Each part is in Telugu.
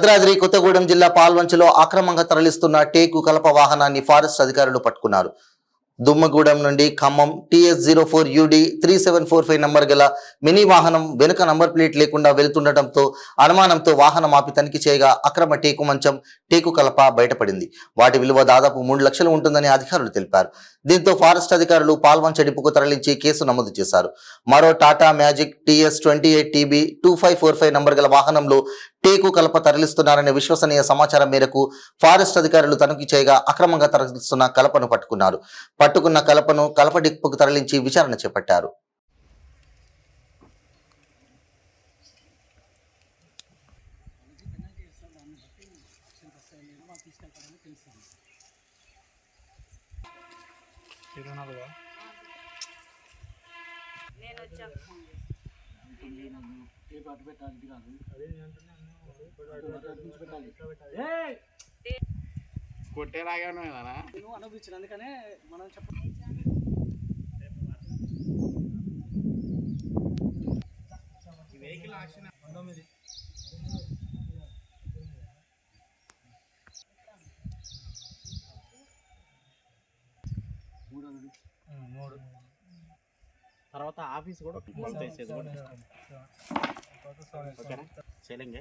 భద్రాద్రి కొత్తగూడెం జిల్లా పాల్వంచలో అక్రమంగా తరలిస్తున్న టేకు కలప వాహనాన్ని ఫారెస్ట్ అధికారులు పట్టుకున్నారు. దుమ్మగూడెం నుండి ఖమ్మం TS04UD 3745 నంబర్ గల మినీ వాహనం వెనుక నంబర్ ప్లేట్ లేకుండా వెళుతుండటంతో అనుమానంతో వాహనం ఆపి తనిఖీ చేయగా అక్రమ టేకు మంచం, టేకు కలప బయటపడింది. వాటి విలువ దాదాపు 3 లక్షలు ఉంటుందని అధికారులు తెలిపారు. దీంతో ఫారెస్ట్ అధికారులు పాల్వంచ డిపోకు తరలించి కేసు నమోదు చేశారు. మరో టాటా మ్యాజిక్ TS28TB 2545 నంబర్ గల వాహనంలో టేకు కలప తరలిస్తున్నారనే విశ్వసనీయ సమాచారం మేరకు ఫారెస్ట్ అధికారులు తనిఖీ చేయగా అక్రమంగా తరలిస్తున్న కలపను పట్టుకున్నారు. పట్టుకున్న కలపను కలప డిపోకు తరలించి విచారణ చేపట్టారు. కొట్టేలాగా అనుభవించిన అందుకనే మనం చెప్ప వెహికల్ యాక్షన్ 19 3 తర్వాత ఆఫీస్ కూడా చేసేది కూడా ఓకేనా చేయండి.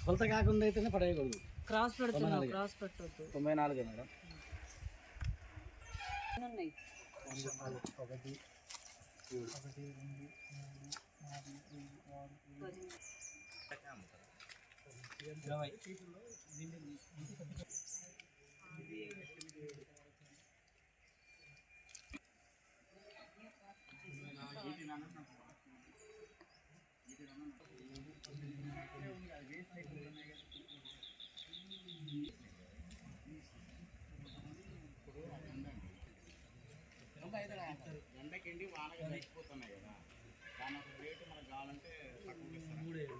కొలత కాకుండా అయితేనే పడేయకూడదు. క్రాస్ పెడుతున్నాం, క్రాస్ పెట్టొద్దు. 94 మేడం. ఉన్నాయి 1 2 ఎండకెండి వానగా తగ్గిపోతున్నాయి కదా, దాని ఒక రేటు మనకు కావాలంటే తక్కువ ఇస్తారు.